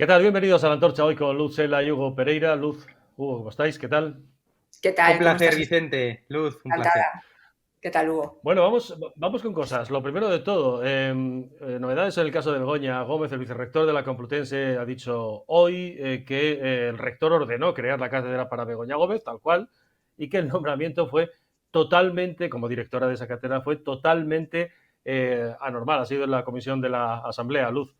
¿Qué tal? Bienvenidos a la Antorcha hoy con Luz Sela y Hugo Pereira. Luz, Hugo, ¿cómo estáis? ¿Qué tal? ¿Qué Un tal? ¿Cómo placer, estás? Vicente. Luz, un placer. Encantada. ¿Qué tal, Hugo? Bueno, vamos con cosas. Lo primero de todo, novedades en el caso de Begoña Gómez, el vicerrector de la Complutense, ha dicho hoy que el rector ordenó crear la cátedra para Begoña Gómez, tal cual, y que el nombramiento fue totalmente, como directora de esa cátedra, fue totalmente anormal. Ha sido en la comisión de la Asamblea, Luz.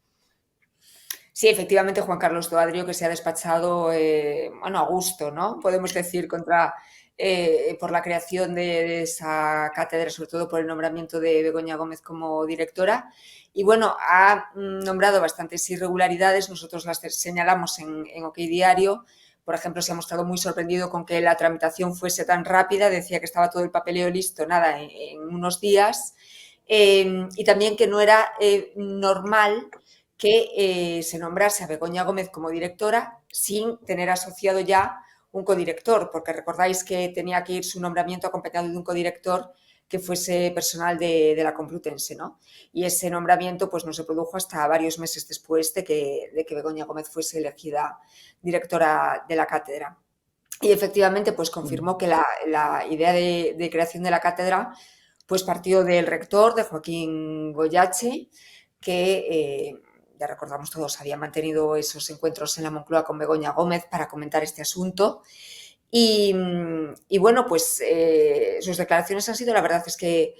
Sí, efectivamente, Juan Carlos Toadrio, que se ha despachado, bueno, a gusto, ¿no? Podemos decir, por la creación de esa cátedra, sobre todo por el nombramiento de Begoña Gómez como directora. Y bueno, ha nombrado bastantes irregularidades, nosotros las señalamos en OK Diario. Por ejemplo, se ha mostrado muy sorprendido con que la tramitación fuese tan rápida, decía que estaba todo el papeleo listo, nada, en unos días. Y también que no era normal que se nombrase a Begoña Gómez como directora sin tener asociado ya un codirector, porque recordáis que tenía que ir su nombramiento acompañado de un codirector que fuese personal de la Complutense, ¿no? Y ese nombramiento pues no se produjo hasta varios meses después de que Begoña Gómez fuese elegida directora de la cátedra. Y efectivamente pues confirmó que la idea de creación de la cátedra pues partió del rector, de Joaquín Goyache, que ya recordamos todos, había mantenido esos encuentros en la Moncloa con Begoña Gómez para comentar este asunto. Y bueno, pues sus declaraciones han sido, la verdad es que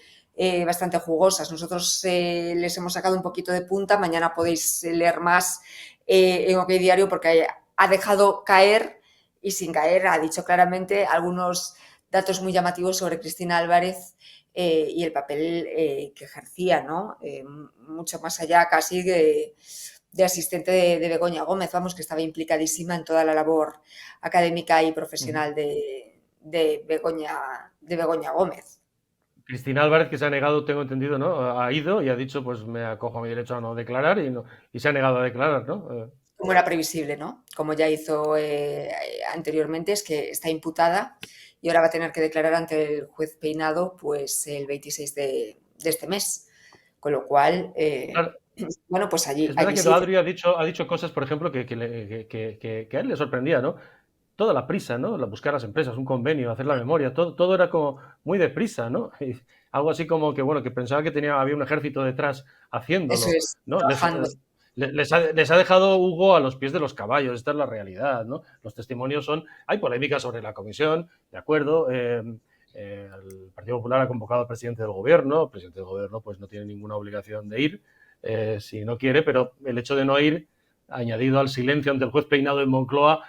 bastante jugosas. Nosotros les hemos sacado un poquito de punta, mañana podéis leer más en OK Diario porque ha dejado caer y sin caer ha dicho claramente algunos datos muy llamativos sobre Cristina Álvarez y el papel que ejercía, ¿no? Mucho más allá casi de asistente de Begoña Gómez, vamos, que estaba implicadísima en toda la labor académica y profesional de Begoña Gómez. Cristina Álvarez, que se ha negado, tengo entendido, ¿no? Ha ido y ha dicho, pues me acojo a mi derecho a no declarar y se ha negado a declarar, ¿no? Como era previsible, ¿no? Como ya hizo anteriormente, es que está imputada y ahora va a tener que declarar ante el juez Peinado pues el 26 de este mes. Con lo cual, Claro, bueno, pues allí, es verdad allí que sigue. Adri ha dicho cosas, por ejemplo, que a él le sorprendía, ¿no? Toda la prisa, ¿no? Buscar las empresas, un convenio, hacer la memoria, todo era como muy deprisa, ¿no? Y algo así como que, bueno, que pensaba que había un ejército detrás Eso haciéndolo, es, ¿no? trabajando. Les ha dejado Hugo a los pies de los caballos, esta es la realidad, ¿no? Los testimonios hay polémica sobre la comisión, de acuerdo, el Partido Popular ha convocado al presidente del gobierno, el presidente del gobierno pues no tiene ninguna obligación de ir, si no quiere, pero el hecho de no ir, añadido al silencio ante el juez Peinado en Moncloa,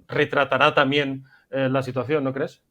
retratará también la situación, ¿no crees?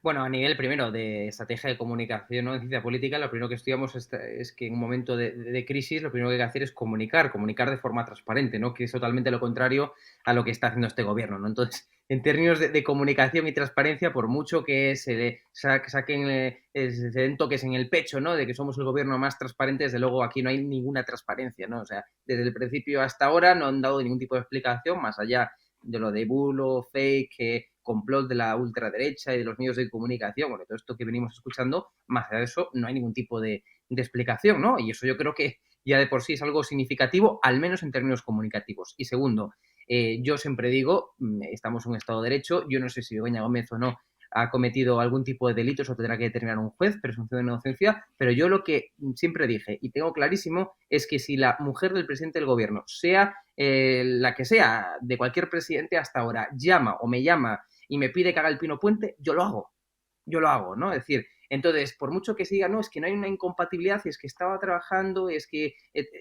Bueno, a nivel primero de estrategia de comunicación, ¿no? De ciencia política, lo primero que estudiamos es que en un momento de crisis lo primero que hay que hacer es comunicar de forma transparente, ¿no? Que es totalmente lo contrario a lo que está haciendo este gobierno, ¿no? Entonces, en términos de comunicación y transparencia, por mucho que se le saquen, se den toques en el pecho, ¿no? De que somos el gobierno más transparente, desde luego aquí no hay ninguna transparencia, ¿no? O sea, desde el principio hasta ahora no han dado ningún tipo de explicación más allá de lo de bulo, fake, complot de la ultraderecha y de los medios de comunicación, bueno, todo esto que venimos escuchando, más allá de eso no hay ningún tipo de explicación, ¿no? Y eso yo creo que ya de por sí es algo significativo, al menos en términos comunicativos. Y segundo, yo siempre digo, estamos en un Estado de Derecho, yo no sé si Begoña Gómez o no ha cometido algún tipo de delito, eso tendrá que determinar un juez, presunción de inocencia, pero yo lo que siempre dije y tengo clarísimo es que si la mujer del presidente del gobierno, sea la que sea, de cualquier presidente hasta ahora, llama o me llama y me pide que haga el Pino Puente, yo lo hago, ¿no? Es decir, entonces, por mucho que se diga, no, es que no hay una incompatibilidad, es que estaba trabajando, es que,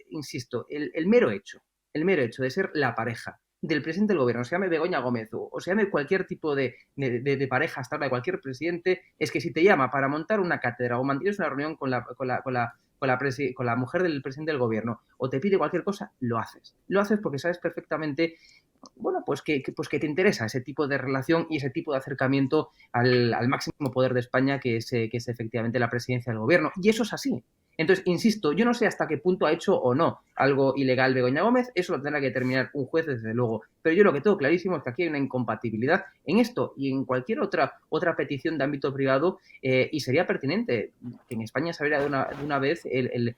insisto, el mero hecho de ser la pareja del presidente del gobierno, se llame Begoña Gómez o se llame cualquier tipo de pareja hasta ahora de cualquier presidente, es que si te llama para montar una cátedra o mantienes una reunión con la mujer del presidente del gobierno o te pide cualquier cosa, lo haces. Lo haces porque sabes perfectamente, bueno, pues que te interesa ese tipo de relación y ese tipo de acercamiento al máximo poder de España, que es efectivamente la presidencia del gobierno. Y eso es así. Entonces, insisto, yo no sé hasta qué punto ha hecho o no algo ilegal Begoña Gómez, eso lo tendrá que determinar un juez, desde luego. Pero yo lo que tengo clarísimo es que aquí hay una incompatibilidad en esto y en cualquier otra petición de ámbito privado, y sería pertinente que en España se abriera de una vez el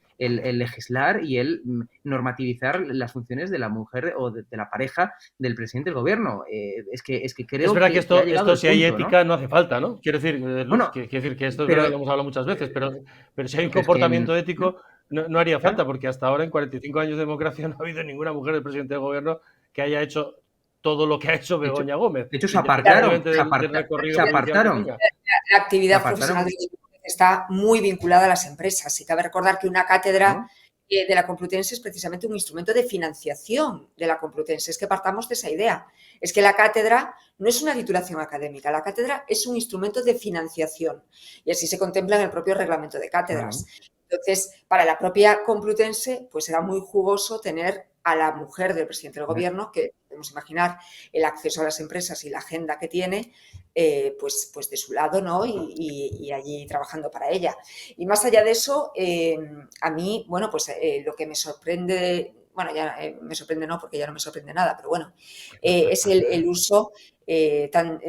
legislar y el normativizar las funciones de la mujer o de la pareja del presidente del gobierno. Es que creo es verdad que ha llegado esto el si hay punto, ética, ¿no? no hace falta, ¿no? Quiero decir, Luz, Bueno, quiero decir que esto es verdad pero que lo hemos hablado muchas veces, pero si hay un es que, comportamiento ético, no haría claro, falta, porque hasta ahora, en 45 años de democracia, no ha habido ninguna mujer del presidente del gobierno que haya hecho todo lo que ha hecho de hecho, Begoña Gómez, de hecho se apartaron, independientemente del recorrido se policial que apartaron, tenga. La se actividad profesional apartaron, de está muy vinculada a las empresas. Y cabe recordar que una cátedra ¿no? de la Complutense es precisamente un instrumento de financiación de la Complutense. Es que partamos de esa idea. Es que la cátedra no es una titulación académica, la cátedra es un instrumento de financiación y así se contempla en el propio reglamento de cátedras. Claro. Entonces, para la propia Complutense, pues era muy jugoso tener a la mujer del presidente del gobierno, que podemos imaginar el acceso a las empresas y la agenda que tiene, pues de su lado, ¿no? Y allí trabajando para ella. Y más allá de eso, a mí, bueno, pues lo que me sorprende, bueno, ya me sorprende no, porque ya no me sorprende nada, pero bueno, es el uso tan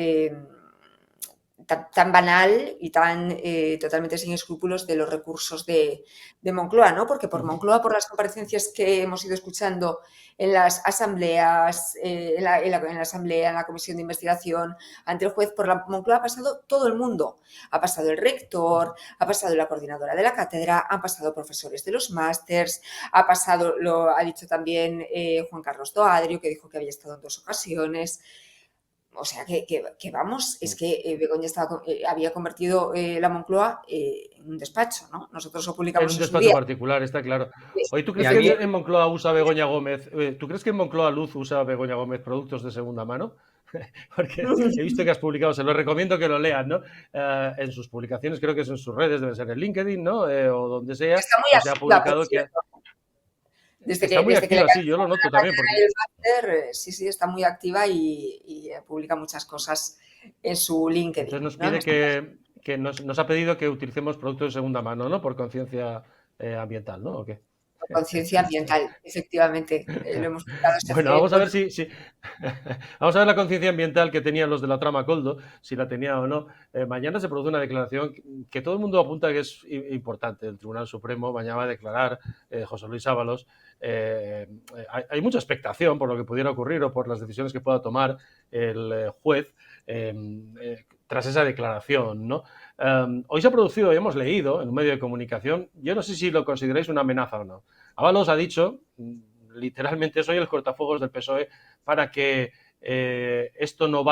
tan banal y tan totalmente sin escrúpulos de los recursos de Moncloa, ¿no? Porque por Moncloa, por las comparecencias que hemos ido escuchando en las asambleas, en la asamblea, en la comisión de investigación, ante el juez, por la Moncloa ha pasado todo el mundo. Ha pasado el rector, ha pasado la coordinadora de la cátedra, han pasado profesores de los másters, ha pasado, lo ha dicho también Juan Carlos Doadrio, que dijo que había estado en 2 ocasiones. O sea, que vamos, es que Begoña había convertido la Moncloa en un despacho, ¿no? Nosotros lo En publicamos un en su despacho día. particular, está claro. Oye, ¿tú Y crees a que mí, en Moncloa usa Begoña Gómez? ¿Tú crees que en Moncloa Luz usa Begoña Gómez productos de segunda mano? Porque he visto que has publicado, se lo recomiendo que lo lean, ¿no? En sus publicaciones, creo que es en sus redes, debe ser en LinkedIn, ¿no? O donde sea, Está muy pues se ha activa, por publicado que cierto. está muy Desde que le activa, sí, yo lo cancelaron noto la también, cátedra porque y el máster, sí, sí, está muy activa y publica muchas cosas en su entonces LinkedIn, nos ¿no? En pide este caso. que nos ha pedido que utilicemos productos de segunda mano, ¿no? Por conciencia ambiental, ¿no? ¿O qué? Conciencia ambiental, efectivamente, lo hemos publicado Bueno, vamos a ver si vamos a ver la conciencia ambiental que tenían los de la trama Coldo, si la tenía o no. Mañana se produce una declaración que todo el mundo apunta que es importante. El Tribunal Supremo mañana va a declarar José Luis Ábalos. Hay mucha expectación por lo que pudiera ocurrir o por las decisiones que pueda tomar el juez tras esa declaración, ¿no? Hoy se ha producido, y hemos leído en un medio de comunicación, yo no sé si lo consideráis una amenaza o no. Ábalos ha dicho, literalmente, soy el cortafuegos del PSOE para que esto no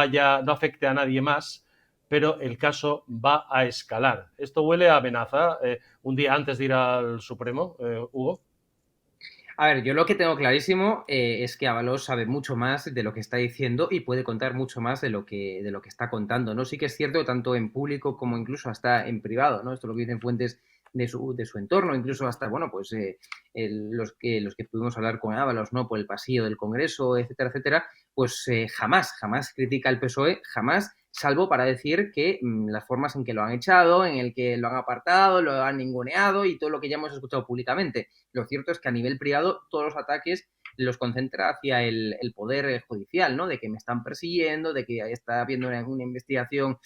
afecte a nadie más, pero el caso va a escalar. Esto huele a amenaza un día antes de ir al Supremo, Hugo. A ver, yo lo que tengo clarísimo es que Ábalos sabe mucho más de lo que está diciendo y puede contar mucho más de lo que está contando, ¿no? Sí que es cierto, tanto en público como incluso hasta en privado, ¿no? Esto lo que dicen fuentes de su entorno, incluso hasta, bueno, pues los que pudimos hablar con Ábalos, ¿no? Por el pasillo del Congreso, etcétera, etcétera, pues jamás critica al PSOE, jamás, salvo para decir que las formas en que lo han echado, en el que lo han apartado, lo han ninguneado y todo lo que ya hemos escuchado públicamente. Lo cierto es que a nivel privado todos los ataques los concentra hacia el poder judicial, ¿no? De que me están persiguiendo, de que está habiendo una investigación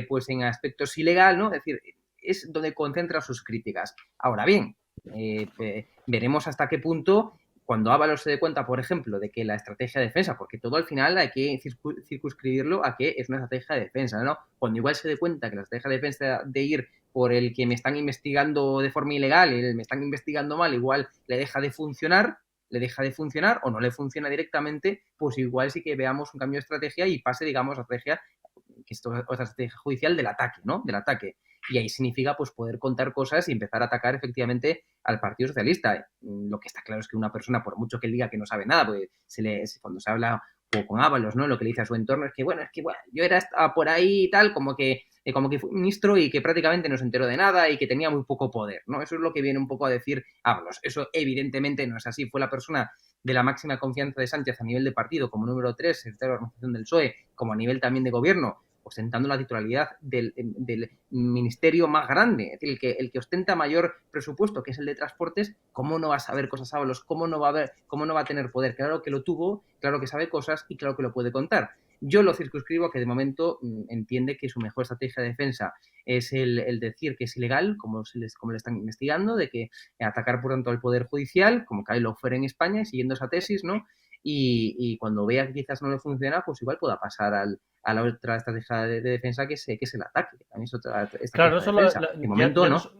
pues en aspectos ilegal, ¿no? Es decir, es donde concentra sus críticas. Ahora bien, veremos hasta qué punto, cuando Ábalos se dé cuenta, por ejemplo, de que la estrategia de defensa, porque todo al final hay que circunscribirlo a que es una estrategia de defensa, ¿no? Cuando igual se dé cuenta que la estrategia de defensa de ir por el que me están investigando de forma ilegal y me están investigando mal, igual le deja de funcionar o no le funciona directamente, pues igual sí que veamos un cambio de estrategia y pase, digamos, a estrategia, que es otra estrategia judicial del ataque, ¿no? Del ataque. Y ahí significa pues poder contar cosas y empezar a atacar efectivamente al Partido Socialista. Lo que está claro es que una persona, por mucho que él diga que no sabe nada, pues cuando se habla con Ábalos, ¿no? Lo que le dice a su entorno es que, bueno, yo estaba por ahí y tal, como que fue ministro y que prácticamente no se enteró de nada y que tenía muy poco poder, ¿no? Eso es lo que viene un poco a decir Ábalos. Eso evidentemente no es así. Fue la persona de la máxima confianza de Sánchez a nivel de partido, como número 3, secretario de organización del PSOE, como a nivel también de gobierno, ostentando la titularidad del ministerio más grande, es decir, el que ostenta mayor presupuesto, que es el de transportes, ¿cómo no va a saber cosas Ábalos? ¿Cómo no va a tener poder? Claro que lo tuvo, claro que sabe cosas y claro que lo puede contar. Yo lo circunscribo que de momento entiende que su mejor estrategia de defensa es el decir que es ilegal, como le están investigando, de que atacar por tanto al Poder Judicial, como que lo fuera en España, y siguiendo esa tesis, ¿no? Y cuando vea que quizás no le funciona, pues igual pueda pasar a la otra estrategia de defensa, que es el ataque. También es otra Claro, estrategia no de solo, defensa. De momento, ya no, no.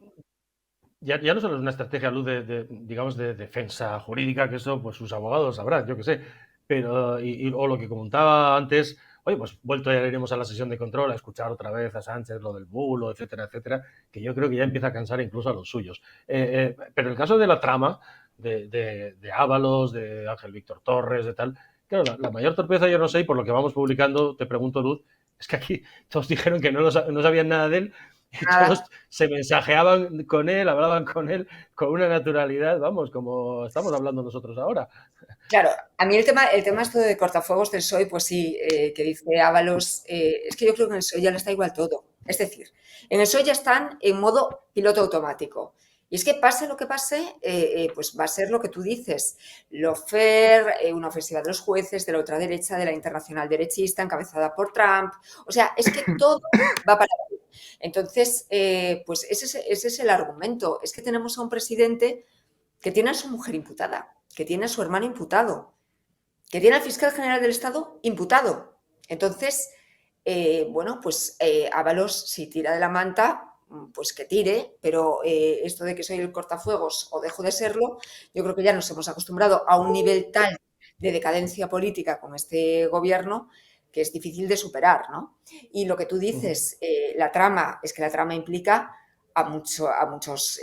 ya no solo es una estrategia a luz digamos, de defensa jurídica, que eso pues sus abogados sabrán, yo qué sé, pero, o lo que comentaba antes, oye, pues vuelto ya iremos a la sesión de control, a escuchar otra vez a Sánchez lo del bulo, etcétera, etcétera, que yo creo que ya empieza a cansar incluso a los suyos. Pero el caso de la trama, de Ábalos, de Ángel Víctor Torres, de tal, claro, la mayor torpeza, yo no sé, y por lo que vamos publicando, te pregunto, Luz, es que aquí todos dijeron que no sabían nada de él, y todos Nada. se mensajeaban con él, hablaban con él con una naturalidad, vamos, como estamos hablando nosotros ahora. Claro, a mí el tema esto de cortafuegos del PSOE, pues sí, que dice Ábalos, es que yo creo que en el PSOE ya le está igual todo. Es decir, en el PSOE ya están en modo piloto automático. Y es que pase lo que pase, pues va a ser lo que tú dices. Lawfare, una ofensiva de los jueces, de la otra derecha, de la internacional derechista, encabezada por Trump. O sea, es que todo va para ahí. Entonces, pues ese es el argumento. Es que tenemos a un presidente que tiene a su mujer imputada, que tiene a su hermano imputado, que tiene al fiscal general del Estado imputado. Entonces, bueno, pues Ábalos, si tira de la manta, pues que tire, pero esto de que soy el cortafuegos o dejo de serlo, yo creo que ya nos hemos acostumbrado a un nivel tal de decadencia política con este gobierno que es difícil de superar, ¿no? Y lo que tú dices, la trama, es que la trama implica a muchos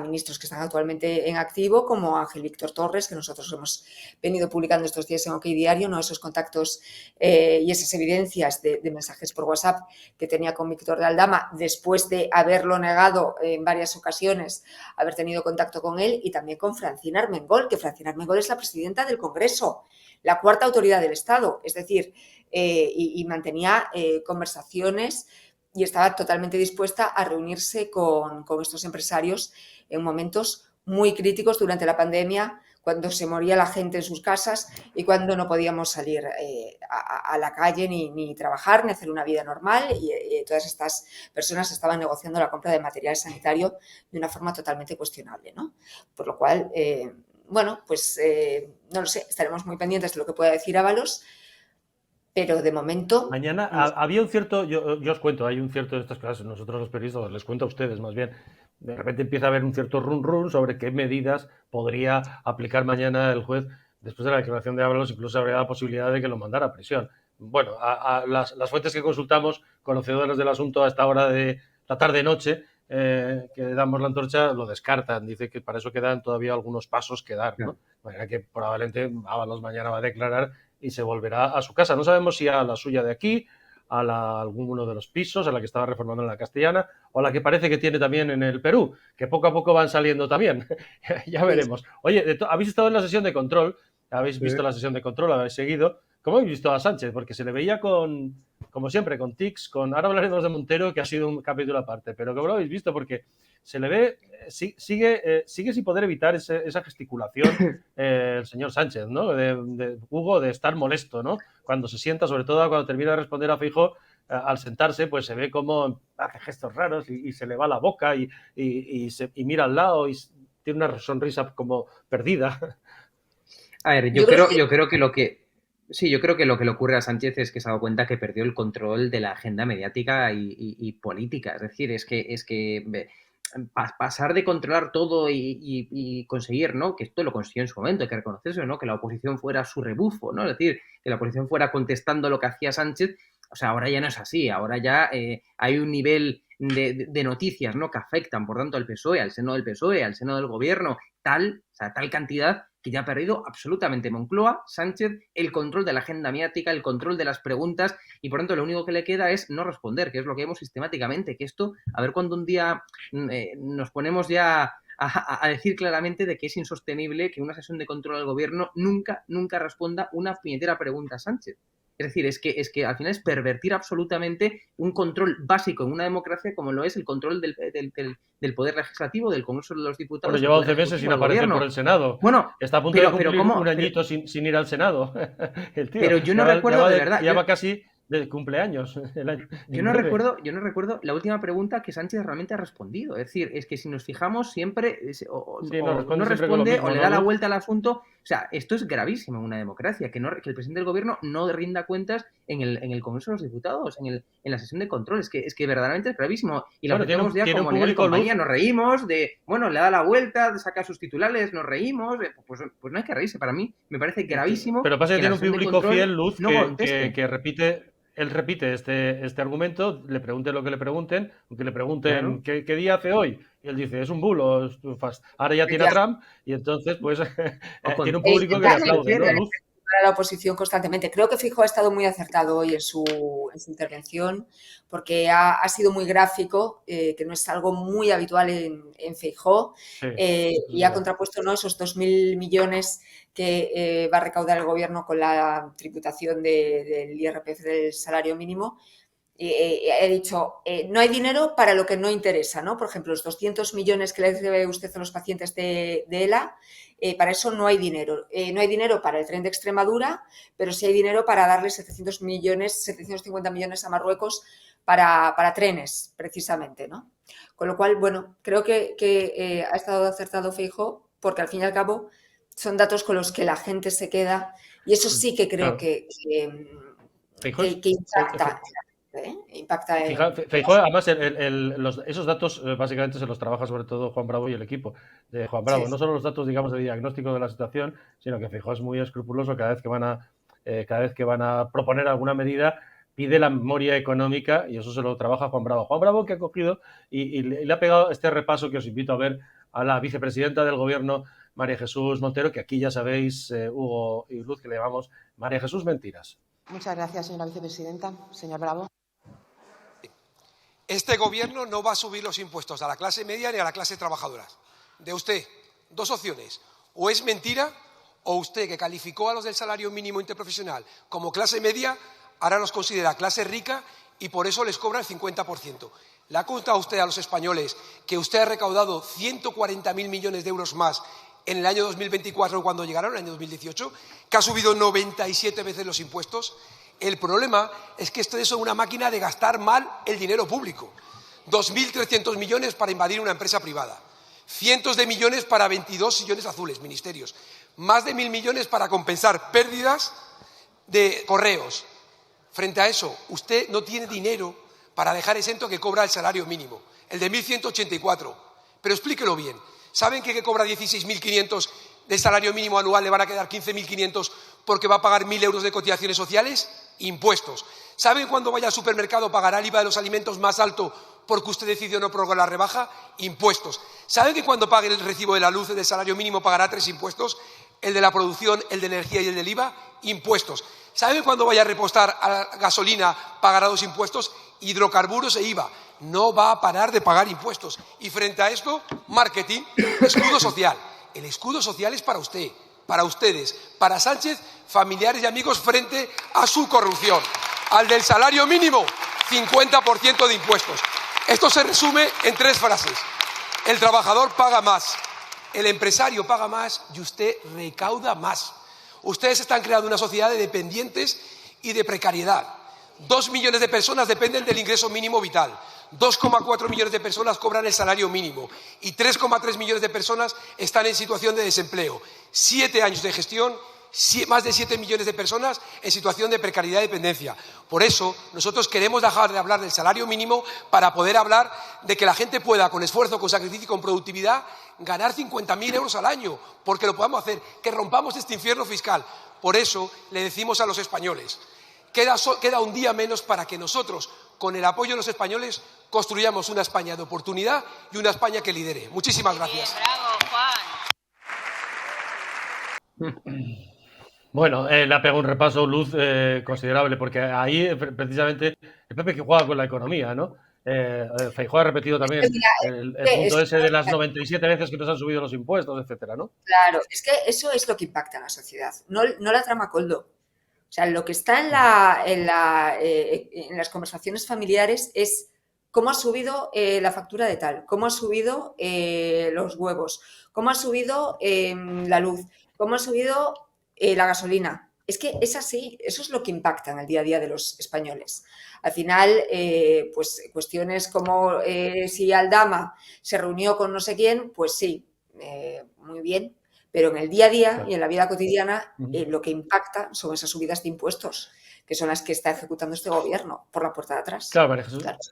ministros que están actualmente en activo, como Ángel Víctor Torres, que nosotros hemos venido publicando estos días en OK Diario, ¿no? Esos contactos y esas evidencias de mensajes por WhatsApp que tenía con Víctor de Aldama, después de haberlo negado en varias ocasiones, haber tenido contacto con él, y también con Francina Armengol, que Francina Armengol es la presidenta del Congreso, la cuarta autoridad del Estado, es decir, y mantenía conversaciones y estaba totalmente dispuesta a reunirse con estos empresarios en momentos muy críticos durante la pandemia, cuando se moría la gente en sus casas y cuando no podíamos salir a la calle ni trabajar, ni hacer una vida normal, y todas estas personas estaban negociando la compra de material sanitario de una forma totalmente cuestionable, ¿no? Por lo cual, bueno, pues no lo sé, estaremos muy pendientes de lo que pueda decir Ábalos, pero de momento... Mañana había un cierto, yo os cuento, hay un cierto de estas cosas, nosotros los periodistas les cuento a ustedes más bien, de repente empieza a haber un cierto run sobre qué medidas podría aplicar mañana el juez después de la declaración de Ábalos, incluso habría la posibilidad de que lo mandara a prisión. Bueno, a las fuentes que consultamos, conocedores del asunto a esta hora de la tarde-noche, que damos la antorcha, lo descartan, dice que para eso quedan todavía algunos pasos que dar, ¿no? De manera que probablemente Ábalos mañana va a declarar y se volverá a su casa. No sabemos si a la suya de aquí, alguno de los pisos, a la que estaba reformando en la Castellana, o a la que parece que tiene también en el Perú, que poco a poco van saliendo también. Ya veremos. Oye, ¿habéis estado en la sesión de control? ¿Habéis visto la sesión de control? ¿Habéis seguido? ¿Cómo habéis visto a Sánchez? Porque se le veía como siempre, con tics, ahora hablaremos de Montero, que ha sido un capítulo aparte, pero ¿cómo lo habéis visto? Porque se le ve, sigue sin poder evitar esa gesticulación el señor Sánchez, ¿no? De Hugo, de estar molesto, ¿no? Cuando se sienta, sobre todo cuando termina de responder a Feijóo, al sentarse, pues se ve como hace gestos raros y se le va la boca y mira al lado y tiene una sonrisa como perdida. A ver, yo creo que lo que... Sí, yo creo que lo que le ocurre a Sánchez es que se ha dado cuenta que perdió el control de la agenda mediática y política. Es decir, es que pasar de controlar todo y conseguir, ¿no? Que esto lo consiguió en su momento, hay que reconocerse, ¿no? Que la oposición fuera su rebufo, ¿no? Es decir, que la oposición fuera contestando lo que hacía Sánchez. O sea, ahora ya no es así. Ahora ya hay un nivel de noticias, ¿no? Que afectan, por tanto, al PSOE, al seno del PSOE, al seno del gobierno, tal cantidad que ya ha perdido absolutamente Moncloa, Sánchez, el control de la agenda mediática, el control de las preguntas, y por tanto lo único que le queda es no responder, que es lo que vemos sistemáticamente, que esto, a ver cuando un día nos ponemos ya a decir claramente de que es insostenible que una sesión de control al gobierno nunca responda una puñetera pregunta a Sánchez. Es decir, es que al final es pervertir absolutamente un control básico en una democracia como lo es el control del Poder Legislativo, del Congreso de los Diputados. Bueno, lleva 11 meses sin aparecer por el Senado. Bueno, está a punto de pero cumplir ¿cómo? un añito sin ir al Senado. El tío. Pero yo no recuerdo, de verdad. Ya va casi de cumpleaños. Yo no recuerdo la última pregunta que Sánchez realmente ha respondido. Es decir, es que si nos fijamos siempre no responde o le da la vuelta al asunto. O sea, esto es gravísimo en una democracia, que el presidente del gobierno no rinda cuentas en el Congreso de los Diputados, en la sesión de control. Es que verdaderamente es gravísimo. Y lo hacemos ya como nivel de compañía, nos reímos de, bueno, le da la vuelta, saca sus titulares, nos reímos. Pues no hay que reírse. Para mí me parece gravísimo. Pero pasa que tiene un público fiel, Luz, que repite. Él repite este argumento, le pregunten lo que le pregunten, aunque le pregunten claro. ¿qué día hace hoy? Y él dice, es un bulo, ahora ya tiene a Trump, y entonces pues tiene un público que le aplaude, ¿no, Luz? A la oposición constantemente. Creo que Feijóo ha estado muy acertado hoy en su intervención, porque ha sido muy gráfico, que no es algo muy habitual en Feijóo, y ha contrapuesto, ¿no?, esos 2.000 millones que va a recaudar el gobierno con la tributación del IRPF del salario mínimo. He dicho, no hay dinero para lo que no interesa, ¿no? Por ejemplo, los 200 millones que le debe usted a los pacientes de ELA, para eso no hay dinero. No hay dinero para el tren de Extremadura, pero sí hay dinero para darle 750 millones a Marruecos para trenes, precisamente, ¿no? Con lo cual, bueno, creo que ha estado acertado Feijóo, porque al fin y al cabo son datos con los que la gente se queda, y eso sí que creo que impacta. Feijóo, además, esos datos básicamente se los trabaja sobre todo Juan Bravo y el equipo de Juan Bravo. Sí. No solo los datos, digamos, de diagnóstico de la situación, sino que Feijóo es muy escrupuloso cada vez que van a proponer alguna medida, pide la memoria económica y eso se lo trabaja Juan Bravo. Juan Bravo que ha cogido y le ha pegado este repaso que os invito a ver a la vicepresidenta del gobierno, María Jesús Montero, que aquí ya sabéis, Hugo y Luz, que le llamamos María Jesús Mentiras. Muchas gracias, señora vicepresidenta. Señor Bravo. Este gobierno no va a subir los impuestos a la clase media ni a la clase trabajadora. De usted, dos opciones. O es mentira, o usted, que calificó a los del salario mínimo interprofesional como clase media, ahora los considera clase rica y por eso les cobra el 50%. ¿Le ha contado usted a los españoles que usted ha recaudado 140.000 millones de euros más en el año 2024 cuando llegaron, en el año 2018? ¿Que ha subido 97 veces los impuestos? El problema es que esto es una máquina de gastar mal el dinero público. 2.300 millones para invadir una empresa privada. Cientos de millones para 22 sillones azules, ministerios. Más de 1.000 millones para compensar pérdidas de correos. Frente a eso, usted no tiene dinero para dejar exento que cobra el salario mínimo, el de 1.184. Pero explíquelo bien. ¿Saben que cobra 16.500 de salario mínimo anual le van a quedar 15.500 porque va a pagar 1.000 euros de cotizaciones sociales? Impuestos. ¿Saben cuando vaya al supermercado pagará el IVA de los alimentos más alto porque usted decidió no prorrogar la rebaja? Impuestos. ¿Saben que cuando pague el recibo de la luz del salario mínimo pagará 3 impuestos? El de la producción, el de energía y el del IVA. Impuestos. ¿Saben que cuando vaya a repostar a la gasolina pagará 2 impuestos? Hidrocarburos e IVA. No va a parar de pagar impuestos. Y frente a esto, marketing, escudo social. El escudo social es para usted, para ustedes, para Sánchez, familiares y amigos frente a su corrupción. Al del salario mínimo, 50% de impuestos. Esto se resume en 3 frases. El trabajador paga más, el empresario paga más y usted recauda más. Ustedes están creando una sociedad de dependientes y de precariedad. 2 millones de personas dependen del ingreso mínimo vital. 2,4 millones de personas cobran el salario mínimo y 3,3 millones de personas están en situación de desempleo. 7 años de gestión, más de 7 millones de personas en situación de precariedad y dependencia. Por eso, nosotros queremos dejar de hablar del salario mínimo para poder hablar de que la gente pueda, con esfuerzo, con sacrificio y con productividad, ganar 50.000 euros al año, porque lo podamos hacer, que rompamos este infierno fiscal. Por eso, le decimos a los españoles, queda un día menos para que nosotros, con el apoyo de los españoles, construyamos una España de oportunidad y una España que lidere. Muchísimas gracias. Juan. Bueno, le ha pegado un repaso, Luz, considerable, porque ahí precisamente el PP que juega con la economía, ¿no? Feijóo ha repetido también el punto ese de las 97 veces que nos han subido los impuestos, etcétera, ¿no? Claro, es que eso es lo que impacta en la sociedad, no la trama Coldo. O sea, lo que está en las conversaciones familiares es cómo ha subido la factura de tal, cómo ha subido los huevos, cómo ha subido la luz, cómo ha subido la gasolina. Es que es así, eso es lo que impacta en el día a día de los españoles. Al final, pues cuestiones como si Aldama se reunió con no sé quién, pues sí, muy bien, pero en el día a día y en la vida cotidiana lo que impacta son esas subidas de impuestos, que son las que está ejecutando este gobierno por la puerta de atrás. Claro,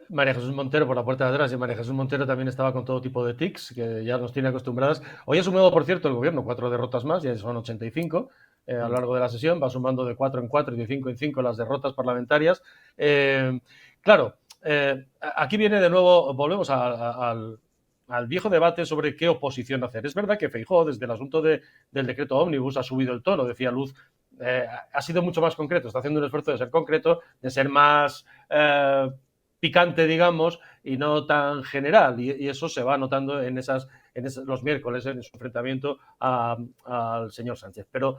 María Jesús Montero por la puerta de atrás, y María Jesús Montero también estaba con todo tipo de tics, que ya nos tiene acostumbradas. Hoy ha sumado, por cierto, el gobierno 4 derrotas más, ya son 85 a lo largo de la sesión, va sumando de 4 en 4 y de 5 en 5 las derrotas parlamentarias. Claro, aquí viene de nuevo, volvemos al viejo debate sobre qué oposición hacer. Es verdad que Feijóo, desde el asunto del decreto ómnibus, ha subido el tono, decía Luz, ha sido mucho más concreto, está haciendo un esfuerzo de ser concreto, de ser más picante, digamos, y no tan general, y eso se va notando en los miércoles, en su enfrentamiento al señor Sánchez. Pero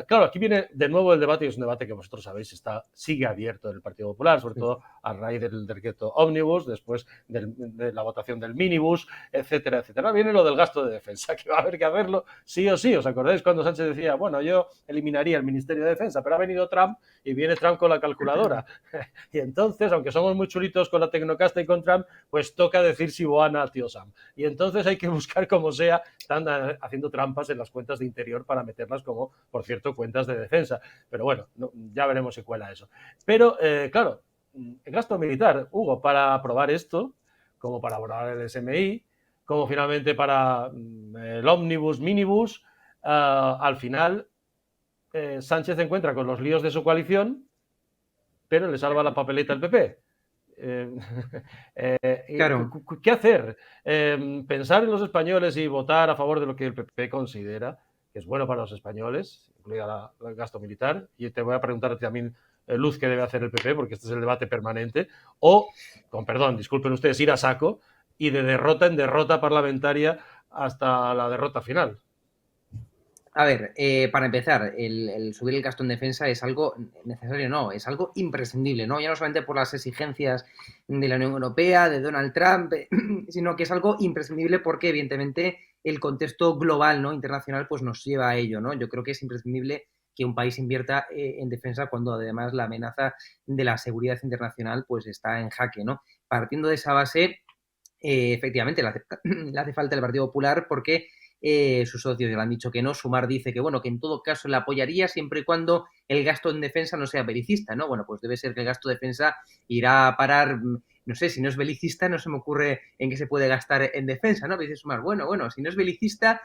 claro, aquí viene de nuevo el debate, y es un debate que vosotros sabéis sigue abierto en el Partido Popular, sobre todo a raíz del decreto ómnibus, después de la votación del minibus, etcétera, etcétera. Viene lo del gasto de defensa, que va a haber que hacerlo sí o sí. ¿Os acordáis cuando Sánchez decía, bueno, yo eliminaría el Ministerio de Defensa, pero ha venido Trump y viene Trump con la calculadora? Y entonces, aunque somos muy chulitos con la tecnocasta y con Trump, pues toca decir Siboana al tío Sam. Y entonces hay que buscar como sea, están haciendo trampas en las cuentas de interior para meterlas como, por cierto, cuentas de defensa. Pero bueno, ya veremos si cuela eso. Pero, claro, el gasto militar, Hugo, para aprobar esto, como para aprobar el SMI, como finalmente para el ómnibus, minibus, al final Sánchez se encuentra con los líos de su coalición, pero le salva la papeleta al PP. Claro. ¿Qué hacer? ¿Pensar en los españoles y votar a favor de lo que el PP considera que es bueno para los españoles, incluida el gasto militar? Y te voy a preguntar también, Luz, qué debe hacer el PP, porque este es el debate permanente. O, con perdón, disculpen ustedes, ir a saco y de derrota en derrota parlamentaria hasta la derrota final. A ver, para empezar, el subir el gasto en defensa es algo necesario, no, es algo imprescindible, ¿no? Ya no solamente por las exigencias de la Unión Europea, de Donald Trump, sino que es algo imprescindible porque, evidentemente, el contexto global, ¿no? Internacional, pues nos lleva a ello, ¿no? Yo creo que es imprescindible que un país invierta en defensa cuando además la amenaza de la seguridad internacional pues está en jaque, ¿no? Partiendo de esa base, efectivamente, le hace falta el Partido Popular porque sus socios le han dicho que no. Sumar dice que, bueno, que en todo caso le apoyaría siempre y cuando el gasto en defensa no sea belicista, ¿no? Bueno, pues debe ser que el gasto de defensa irá a parar, no sé, si no es belicista, no se me ocurre en qué se puede gastar en defensa, ¿no? Dice Sumar, bueno, si no es belicista,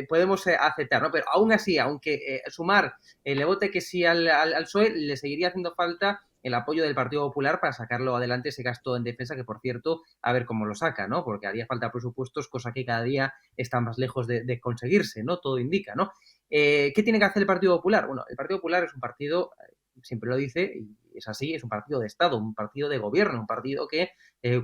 podemos aceptar, ¿no? Pero aún así, aunque Sumar le vote que sí al PSOE, le seguiría haciendo falta el apoyo del Partido Popular para sacarlo adelante ese gasto en defensa, que por cierto, a ver cómo lo saca, ¿no? Porque haría falta presupuestos, cosa que cada día está más lejos de conseguirse, ¿no? Todo indica, ¿no? ¿Qué tiene que hacer el Partido Popular? Bueno, el Partido Popular es un partido, siempre lo dice, y es así, es un partido de Estado, un partido de gobierno, un partido que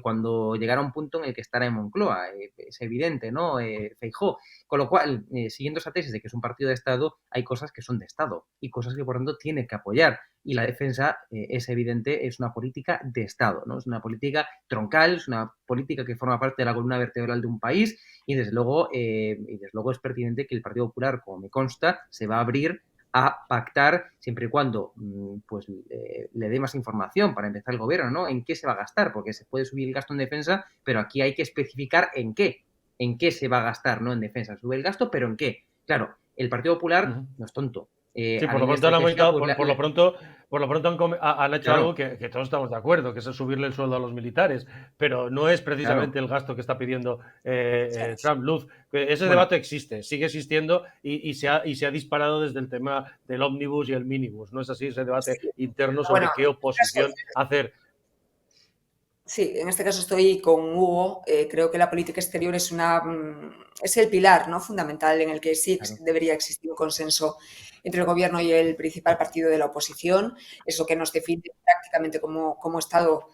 cuando llegara a un punto en el que estará en Moncloa, es evidente, ¿no? Feijóo. Con lo cual, siguiendo esa tesis de que es un partido de Estado, hay cosas que son de Estado y cosas que, por tanto, tiene que apoyar. Y la defensa, es evidente, es una política de Estado, ¿no? Es una política troncal, es una política que forma parte de la columna vertebral de un país y, desde luego, es pertinente que el Partido Popular, como me consta, se va a abrir a pactar siempre y cuando pues le dé más información para empezar el gobierno, ¿no? En qué se va a gastar, porque se puede subir el gasto en defensa, pero aquí hay que especificar en qué se va a gastar, ¿no? En defensa. Sube el gasto, pero ¿en qué? Claro, el Partido Popular no es tonto. Sí, por lo pronto han hecho algo que todos estamos de acuerdo, que es subirle el sueldo a los militares, pero no es precisamente el gasto que está pidiendo Trump. Luz, ese debate existe, sigue existiendo y se ha disparado desde el tema del ómnibus y el minibus. ¿No es así ese debate interno sobre qué oposición hacer? Sí, en este caso estoy con Hugo. Creo que la política exterior es el pilar, ¿no?, fundamental en el que sí debería existir un consenso entre el gobierno y el principal partido de la oposición. Eso que nos define prácticamente como Estado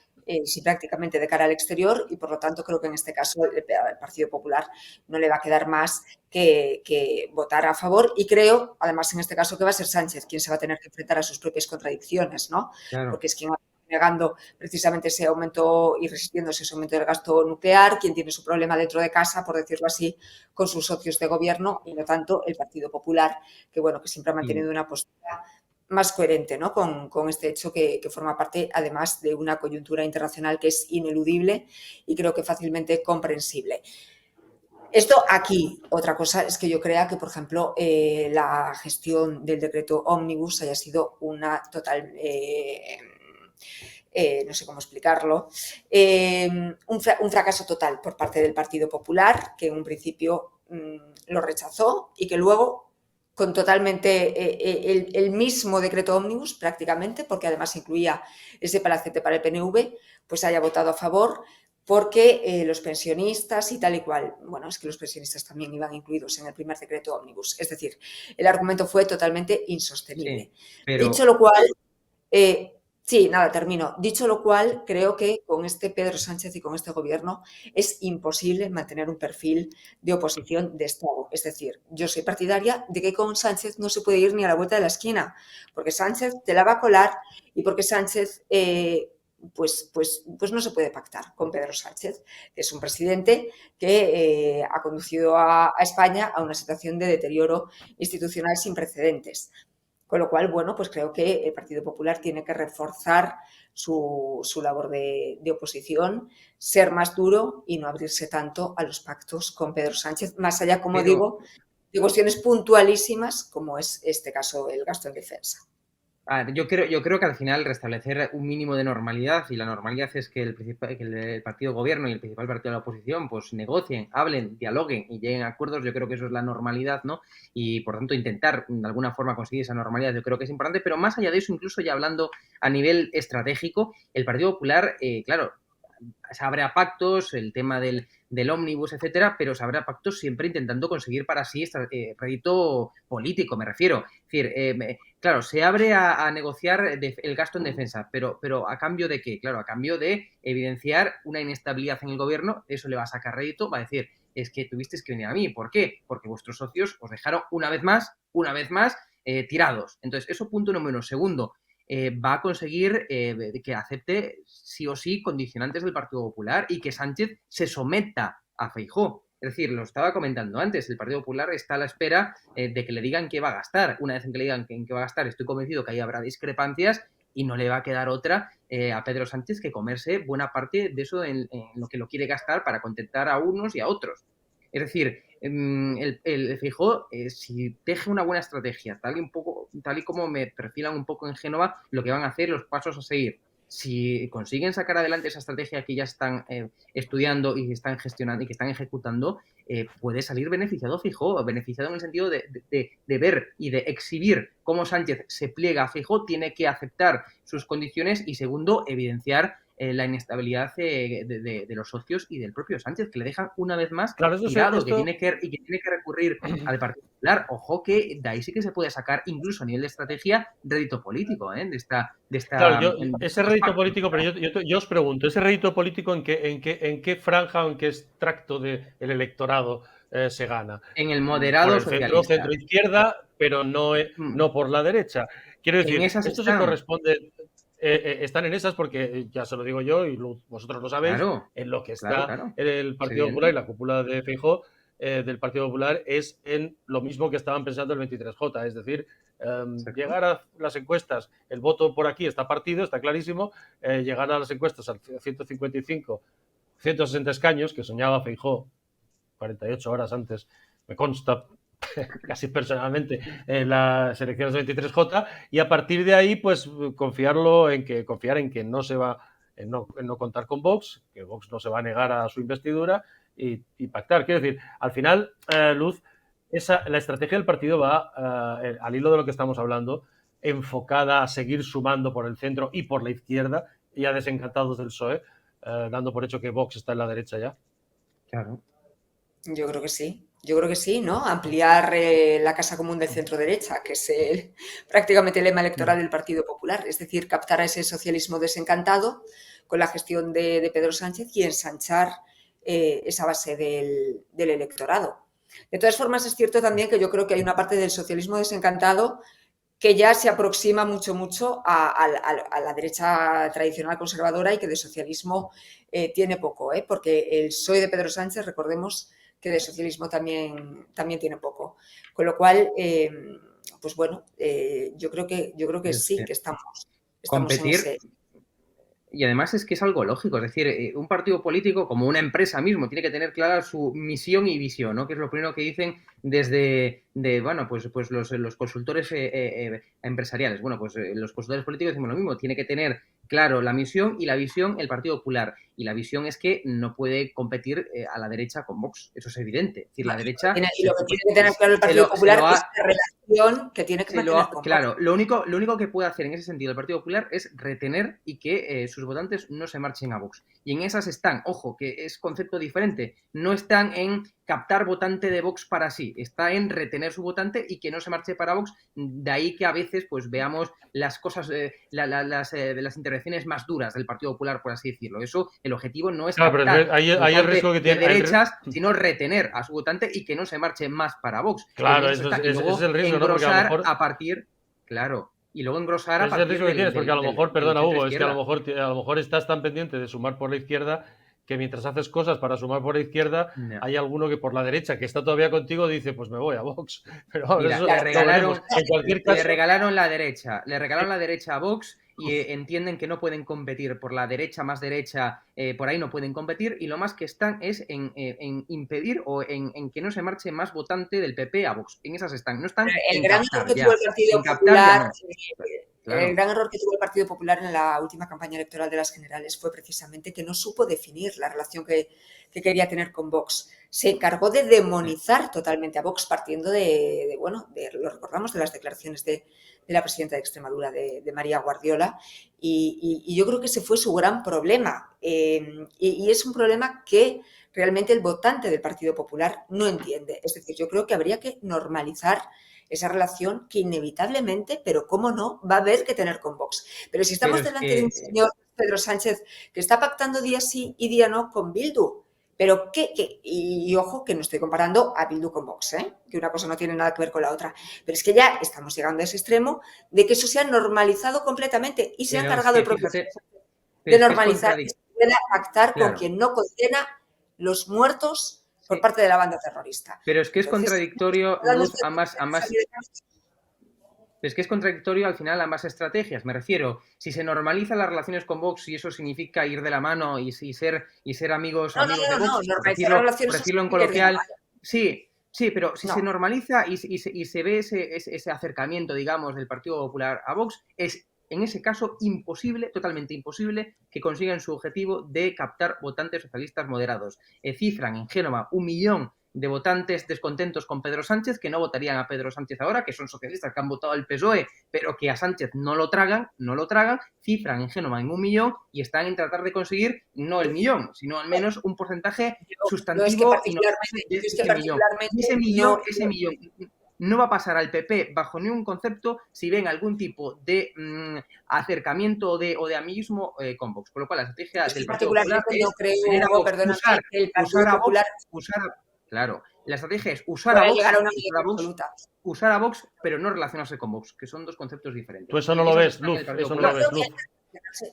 sí prácticamente de cara al exterior, y por lo tanto creo que en este caso el Partido Popular no le va a quedar más que votar a favor, y creo, además en este caso, que va a ser Sánchez quien se va a tener que enfrentar a sus propias contradicciones, ¿no? Claro. Porque es quien va negando precisamente ese aumento y resistiéndose ese aumento del gasto nuclear, quien tiene su problema dentro de casa, por decirlo así, con sus socios de gobierno, y no tanto el Partido Popular, que bueno, que siempre ha mantenido una postura más coherente, ¿no? con este hecho que forma parte, además, de una coyuntura internacional que es ineludible y creo que fácilmente comprensible. Esto aquí. Otra cosa es que yo crea que, por ejemplo, la gestión del decreto Ómnibus haya sido una total... no sé cómo explicarlo, un fracaso total por parte del Partido Popular, que en un principio lo rechazó y que luego, con totalmente el mismo decreto Ómnibus prácticamente, porque además incluía ese palacete para el PNV, pues haya votado a favor, porque los pensionistas y tal y cual, bueno, es que los pensionistas también iban incluidos en el primer decreto Ómnibus, es decir, el argumento fue totalmente insostenible. Sí, pero... Dicho lo cual, sí, nada, termino. Dicho lo cual, creo que con este Pedro Sánchez y con este gobierno es imposible mantener un perfil de oposición de Estado. Es decir, yo soy partidaria de que con Sánchez no se puede ir ni a la vuelta de la esquina, porque Sánchez te la va a colar y porque Sánchez pues no se puede pactar con Pedro Sánchez, que es un presidente que ha conducido a España a una situación de deterioro institucional sin precedentes. Con lo cual, bueno, pues creo que el Partido Popular tiene que reforzar su labor de oposición, ser más duro y no abrirse tanto a los pactos con Pedro Sánchez, más allá, como digo, de cuestiones puntualísimas, como es este caso, el gasto en defensa. Yo creo que al final restablecer un mínimo de normalidad, y la normalidad es que el partido gobierno y el principal partido de la oposición pues negocien, hablen, dialoguen y lleguen a acuerdos. Yo creo que eso es la normalidad, ¿no? Y por tanto intentar de alguna forma conseguir esa normalidad yo creo que es importante, pero más allá de eso, incluso ya hablando a nivel estratégico, el Partido Popular, claro, se abre a pactos, el tema del ómnibus, etcétera, pero se abre a pactos siempre intentando conseguir para sí rédito político, me refiero. Es decir, claro, se abre a negociar el gasto en defensa, pero ¿a cambio de qué? Claro, a cambio de evidenciar una inestabilidad en el gobierno, eso le va a sacar rédito, va a decir, es que tuvisteis que venir a mí. ¿Por qué? Porque vuestros socios os dejaron una vez más, tirados. Entonces, eso punto número uno. Segundo, va a conseguir que acepte sí o sí condicionantes del Partido Popular y que Sánchez se someta a Feijóo. Es decir, lo estaba comentando antes, el Partido Popular está a la espera de que le digan qué va a gastar. Una vez en que le digan en qué va a gastar, estoy convencido que ahí habrá discrepancias y no le va a quedar otra a Pedro Sánchez que comerse buena parte de eso en lo que lo quiere gastar para contentar a unos y a otros. Es decir, el Feijóo, si teje una buena estrategia, tal y como me perfilan un poco en Génova, lo que van a hacer, los pasos a seguir. Si consiguen sacar adelante esa estrategia que ya están estudiando y están gestionando y que están ejecutando, puede salir beneficiado Feijóo, beneficiado en el sentido de ver y de exhibir cómo Sánchez se pliega a Feijóo, tiene que aceptar sus condiciones y, segundo, evidenciar la inestabilidad de los socios y del propio Sánchez, que le dejan una vez más tirado, que tiene que recurrir al Partido Popular. Ojo que de ahí sí que se puede sacar, incluso a nivel de estrategia, rédito político, de esta claro, ese rédito político, pero yo os pregunto, ¿ese rédito político en qué franja o en qué extracto del electorado se gana? En el moderado socialista. Centro izquierda, pero no por la derecha. Quiero decir, esto se corresponde... están en esas porque, ya se lo digo yo y vosotros lo sabéis, claro, en lo que está claro. el Partido Popular y la cúpula de Feijóo del Partido Popular es en lo mismo que estaban pensando el 23J, es decir, llegar a las encuestas, el voto por aquí está partido, está clarísimo, llegar a las encuestas al 155, 160 escaños, que soñaba Feijóo 48 horas antes, me consta casi personalmente en las elecciones del 23J, y a partir de ahí pues confiar en que no se va en no contar con Vox, que Vox no se va a negar a su investidura y pactar. Quiero decir, al final, Luz, la estrategia del partido va al hilo de lo que estamos hablando, enfocada a seguir sumando por el centro y por la izquierda, ya desencantados del PSOE, dando por hecho que Vox está en la derecha ya. Claro. Yo creo que sí. Yo creo que sí, ¿no? Ampliar la casa común del centro derecha, que es prácticamente el lema electoral del Partido Popular, es decir, captar a ese socialismo desencantado con la gestión de Pedro Sánchez y ensanchar esa base del electorado. De todas formas, es cierto también que yo creo que hay una parte del socialismo desencantado que ya se aproxima mucho a la derecha tradicional conservadora y que de socialismo tiene poco, porque el PSOE de Pedro Sánchez, recordemos que de socialismo también tiene poco. Con lo cual, pues bueno, yo creo que sí, que estamos en competir. ese... Y además es que es algo lógico, es decir, un partido político como una empresa mismo tiene que tener clara su misión y visión, ¿no? Que es lo primero que dicen desde pues los consultores empresariales. Bueno, pues los consultores políticos decimos lo mismo, tiene que tener claro la misión y la visión el Partido Popular. Y la visión es que no puede competir a la derecha con Vox, eso es evidente. Es decir, la derecha... Y lo que tiene que tener claro el Partido Popular es la relación que tiene que mantener con Vox. Claro, lo único que puede hacer en ese sentido el Partido Popular es retener y que sus votantes no se marchen a Vox. Y en esas están, ojo, que es concepto diferente, no están en captar votante de Vox para sí, está en retener su votante y que no se marche para Vox. De ahí que a veces pues veamos las cosas, las intervenciones más duras del Partido Popular, por así decirlo. Eso, el objetivo no es captar ahí el riesgo que tiene, de derechas, sino retener a su votante y que no se marche más para Vox. Claro, ese es el riesgo, ¿no? Porque a lo mejor... a partir, claro, y luego engrosar a partir del... Es el riesgo que tienes, porque a lo mejor, perdona Hugo, es que a lo mejor estás tan pendiente de sumar por la izquierda que mientras haces cosas para sumar por la izquierda, hay alguno que por la derecha, que está todavía contigo, dice, pues me voy a Vox. Pero mira, eso, en cualquier caso... Le regalaron la derecha a Vox y entienden que no pueden competir por la derecha más derecha, por ahí no pueden competir, y lo más que están es en impedir o en que no se marche más votante del PP a Vox. En esas están, no están el en gran captar, error que tuvo el Partido Popular, Claro. El gran error que tuvo el Partido Popular en la última campaña electoral de las generales fue precisamente que no supo definir la relación que quería tener con Vox. Se encargó de demonizar totalmente a Vox partiendo lo recordamos, de las declaraciones de la presidenta de Extremadura, de María Guardiola, y yo creo que ese fue su gran problema. Y es un problema que realmente el votante del Partido Popular no entiende. Es decir, yo creo que habría que normalizar esa relación que inevitablemente, pero cómo no, va a haber que tener con Vox. Pero si estamos delante de un señor, Pedro Sánchez, que está pactando día sí y día no con Bildu, pero y ojo, que no estoy comparando a Bildu con Vox, que una cosa no tiene nada que ver con la otra, pero es que ya estamos llegando a ese extremo de que eso se ha normalizado completamente y se ha cargado el propio de normalizar y se pueda pactar con quien no condena los muertos por parte de la banda terrorista. Pero es que es contradictorio, Luz, es que es contradictorio al final ambas estrategias. Me refiero, si se normalizan las relaciones con Vox y eso significa ir de la mano y ser amigos de Vox, por decirlo en coloquial, sí, pero si se normaliza y se ve ese acercamiento, digamos, del Partido Popular a Vox, es en ese caso imposible, totalmente imposible, que consigan su objetivo de captar votantes socialistas moderados. Cifran en Génova 1 millón de votantes descontentos con Pedro Sánchez, que no votarían a Pedro Sánchez ahora, que son socialistas que han votado al PSOE, pero que a Sánchez no lo tragan, cifran en Génova en 1 millón y están en tratar de conseguir no el millón, sino al menos un porcentaje sustantivo. Ese millón no va a pasar al PP bajo ningún concepto si ven algún tipo de acercamiento o de amiguismo con Vox. Por lo cual, la estrategia del Partido Popular es la estrategia es usar a Vox, pero no relacionarse con Vox, que son dos conceptos diferentes. Tú eso no lo ves, Luz, eso no lo ves, Luz.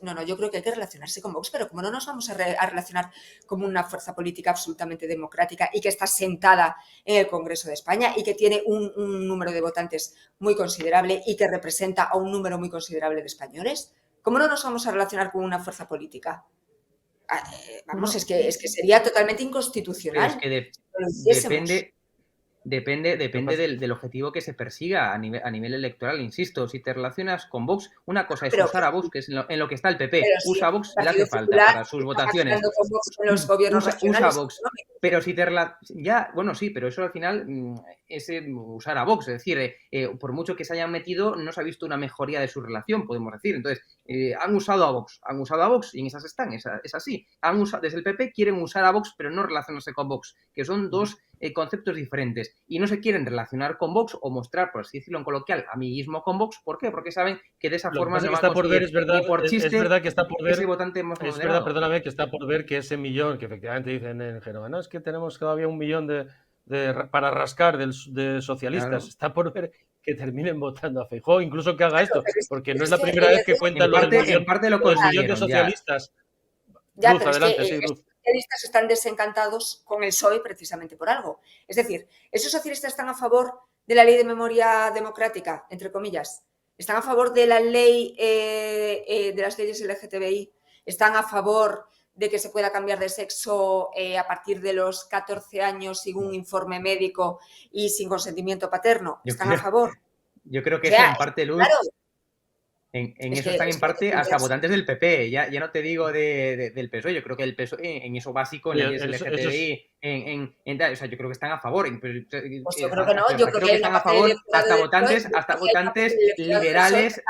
No, yo creo que hay que relacionarse con Vox, pero como no nos vamos a relacionar como una fuerza política absolutamente democrática y que está sentada en el Congreso de España y que tiene un número de votantes muy considerable y que representa a un número muy considerable de españoles, ¿cómo no nos vamos a relacionar con una fuerza política? Vamos, es que sería totalmente inconstitucional. Pero es que depende del objetivo que se persiga a nivel electoral. Insisto, si te relacionas con Vox, una cosa es usar a Vox, que es en lo que está el PP. Usa a Vox, le hace falta para sus votaciones. Usa a Vox. Pero si te pero eso al final es usar a Vox. Es decir, por mucho que se hayan metido, no se ha visto una mejoría de su relación, podemos decir. Entonces, han usado a Vox y en esas están, es así. Desde el PP quieren usar a Vox, pero no relacionarse con Vox, que son dos conceptos diferentes y no se quieren relacionar con Vox o mostrar, por así decirlo en coloquial, amiguismo con Vox. ¿Por qué? Porque saben que de esa Lo que forma pasa no que van a está por ver, conseguir es verdad, ni por es chiste verdad que está por ver, ese votante más es verdad, moderado. perdóname, que está por ver que ese millón, que efectivamente dicen en Génova, no, es que tenemos todavía un millón para rascar de socialistas, Claro. está por ver que terminen votando a Feijóo, incluso que haga esto, Pero porque no es es la que primera vez que Luz, cuentan En parte lo lo del millón de consiguieron ya. socialistas. ya, Luz, pero es que adelante, sí, estos Luz. socialistas están desencantados con el PSOE precisamente por algo. Es decir, esos socialistas están a favor de la ley de memoria democrática, entre comillas, están a favor de la ley de las leyes LGTBI, están a favor de que se pueda cambiar de sexo a partir de los 14 años sin un informe médico y sin consentimiento paterno. Están a favor. Yo creo O que eso sea, en parte, Luz, claro, en es eso que, están es en que parte hasta votantes del PP. Ya no te digo del PSOE. Yo creo que el PSOE en eso básico, en leyes Eso es, LGTBI, o sea, yo creo que están a favor. pues yo creo que no, yo Hasta creo creo que que hay una están a parte del favor electorado del PSOE, hasta votantes liberales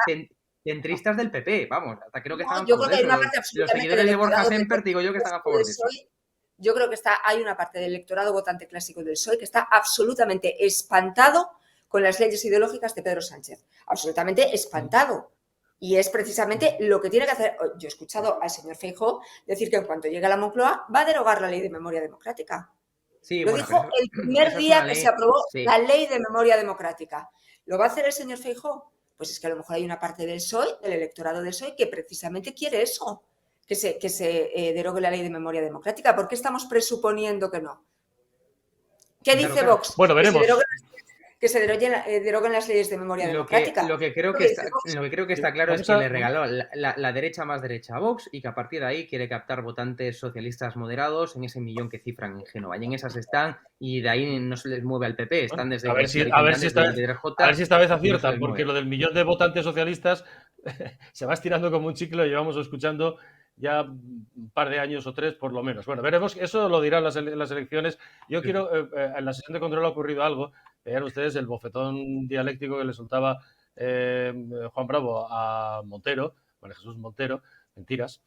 centristas del PP. Vamos, hasta creo que están a yo favor creo de que hay eso. una parte Los absolutamente seguidores del de Borja electorado Semper, digo yo, que están a favor de eso. Yo creo que hay una parte del electorado votante clásico del PSOE que está absolutamente espantado con las leyes ideológicas de Pedro Sánchez. Absolutamente espantado. Y es precisamente lo que tiene que hacer. Yo he escuchado al señor Feijóo decir que en cuanto llegue a la Moncloa va a derogar la ley de memoria democrática. Sí, Lo bueno, dijo el primer día que se aprobó la ley de memoria democrática. ¿Lo va a hacer el señor Feijóo? Pues es que a lo mejor hay una parte del PSOE, del electorado del PSOE, que precisamente quiere eso, que se derogue la ley de memoria democrática. ¿Por qué estamos presuponiendo que no? ¿Qué dice Vox? Bueno, veremos. Que se deroguen las leyes de memoria democrática. Lo que creo que está claro es que le regaló la derecha más derecha a Vox y que a partir de ahí quiere captar votantes socialistas moderados en ese millón que cifran en Génova. Y en esas están, y de ahí no se les mueve al PP. Están desde a ver si esta vez aciertan, porque lo del millón de votantes socialistas se va estirando como un chicle, lo llevamos escuchando ya un par de años o 3 por lo menos. Bueno, veremos, eso lo dirán las elecciones. Yo quiero, en la sesión de control ha ocurrido algo. Vean ustedes el bofetón dialéctico que le soltaba Juan Bravo a Montero, María Jesús Montero, mentiras,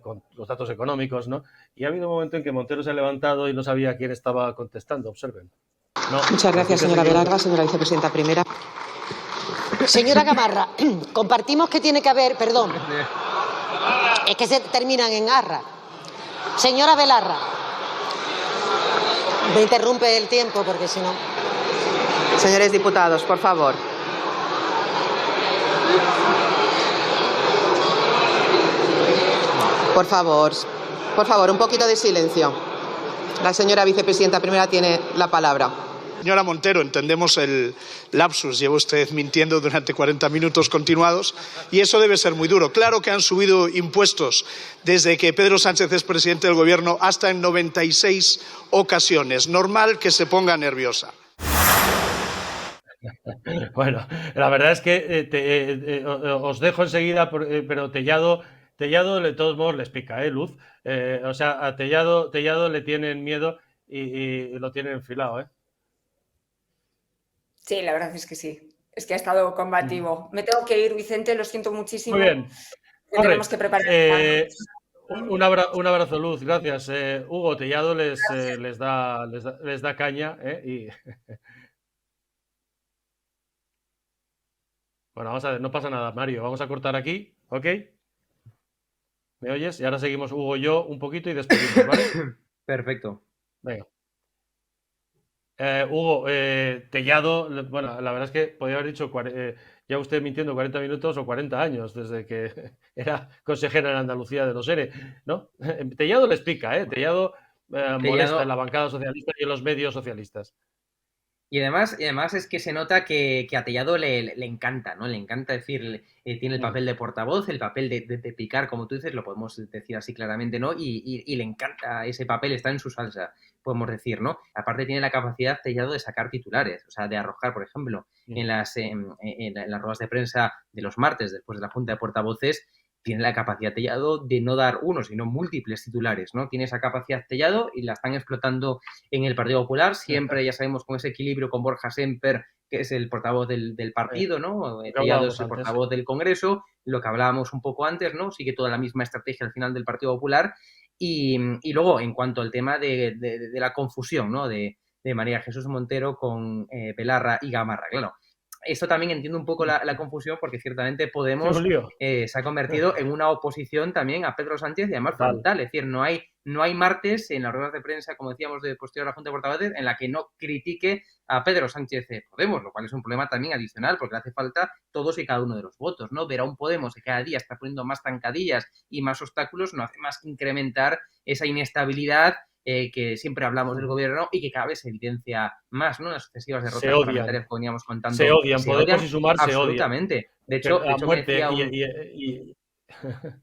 con los datos económicos, ¿no? Y ha habido un momento en que Montero se ha levantado y no sabía quién estaba contestando, observen. No, muchas gracias, señora Velarra, señora vicepresidenta primera. Señora Gamarra, compartimos que tiene que haber, perdón, es que se terminan en arra. Señora Velarra, me interrumpe el tiempo porque si no... Señores diputados, por favor. Por favor, un poquito de silencio. La señora vicepresidenta primera tiene la palabra. Señora Montero, entendemos el lapsus. Lleva usted mintiendo durante 40 minutos continuados y eso debe ser muy duro. Claro que han subido impuestos desde que Pedro Sánchez es presidente del Gobierno hasta en 96 ocasiones. Normal que se ponga nerviosa. Bueno, la verdad es que os dejo enseguida, pero Tellado de todos modos les pica, Luz. O sea, a Tellado le tienen miedo y lo tienen enfilado, ¿eh? Sí, la verdad es que sí. Es que ha estado combativo. Me tengo que ir, Vicente, lo siento muchísimo. Muy bien. Tenemos que preparar. Un abrazo, Luz, gracias. Hugo, Tellado les da caña, y... Bueno, vamos a ver, no pasa nada, Mario. Vamos a cortar aquí, ¿ok? ¿Me oyes? Y ahora seguimos Hugo y yo un poquito y despedimos, ¿vale? Perfecto. Venga. Hugo, Tellado, bueno, la verdad es que podría haber dicho ya usted mintiendo 40 minutos o 40 años desde que era consejera en Andalucía de los ERE, ¿no? Tellado les pica, Tellado molesta en la bancada socialista y en los medios socialistas. Y además es que se nota que a Tellado le encanta, ¿no? Le encanta decir, tiene el papel de portavoz, el papel de picar, como tú dices, lo podemos decir así claramente, ¿no? Y le encanta ese papel, está en su salsa, podemos decir, ¿no? Aparte tiene la capacidad Tellado de sacar titulares, o sea, de arrojar, por ejemplo, en las ruedas de prensa de los martes, después de la Junta de Portavoces, tiene la capacidad Tellado de no dar uno, sino múltiples titulares, ¿no? Tiene esa capacidad Tellado y la están explotando en el Partido Popular, siempre, ya sabemos, con ese equilibrio con Borja Semper, que es el portavoz del partido, ¿no? Tellado es el portavoz del Congreso, lo que hablábamos un poco antes, ¿no? Sigue toda la misma estrategia al final del Partido Popular y luego, en cuanto al tema de la confusión, ¿no? De de María Jesús Montero con Belarra y Gamarra. Claro, esto también entiendo un poco la confusión, porque ciertamente Podemos se ha convertido en una oposición también a Pedro Sánchez y además frontal. Es decir, no hay martes en las ruedas de prensa, como decíamos, de posterior a la Junta de Portavoces, en la que no critique a Pedro Sánchez Podemos, lo cual es un problema también adicional, porque le hace falta todos y cada uno de los votos, ¿no? Ver a un Podemos que cada día está poniendo más zancadillas y más obstáculos no hace más que incrementar esa inestabilidad que siempre hablamos del gobierno y que cada vez se evidencia más, ¿no? Las sucesivas derrotas parlamentarias que veníamos contando. Se odian, Podemos y Sumar se odian. Absolutamente. De hecho me decía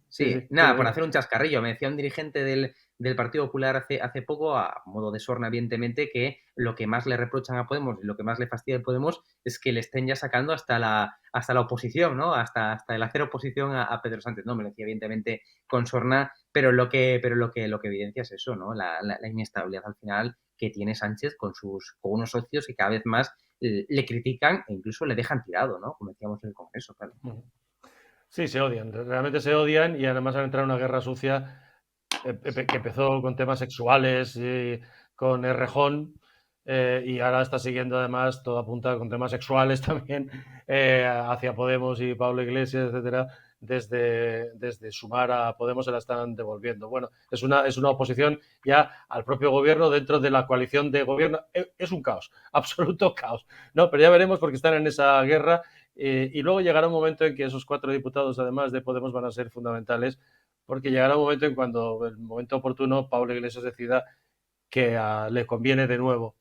Sí, nada, por hacer un chascarrillo, me decía un dirigente del Partido Popular hace poco, a modo de sorna, evidentemente, que lo que más le reprochan a Podemos y lo que más le fastidia a Podemos es que le estén ya sacando hasta la oposición, ¿no? Hasta el hacer oposición a Pedro Sánchez. No, me lo decía evidentemente con sorna, pero lo que evidencia es eso, ¿no? La inestabilidad al final que tiene Sánchez con unos socios que cada vez más le critican e incluso le dejan tirado, ¿no? Como decíamos en el Congreso, claro. Sí, se odian, realmente se odian, y además han entrado en una guerra sucia que empezó con temas sexuales y con Errejón, y ahora está siguiendo además, todo apunta con temas sexuales también hacia Podemos y Pablo Iglesias, etcétera. Desde Sumar a Podemos se la están devolviendo. Bueno, es una oposición ya al propio gobierno dentro de la coalición de gobierno. Es un caos, absoluto caos, ¿no? Pero ya veremos, porque están en esa guerra. Y luego llegará un momento en que esos 4 diputados, además de Podemos, van a ser fundamentales, porque llegará un momento en cuando, el momento oportuno, Pablo Iglesias decida que le conviene de nuevo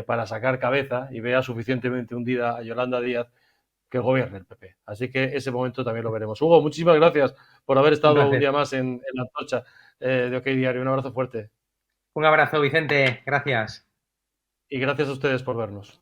para sacar cabeza y vea suficientemente hundida a Yolanda Díaz, que gobierne el PP. Así que ese momento también lo veremos. Hugo, muchísimas gracias por haber estado un día más en la antorcha de OK Diario. Un abrazo fuerte. Un abrazo, Vicente. Gracias. Y gracias a ustedes por vernos.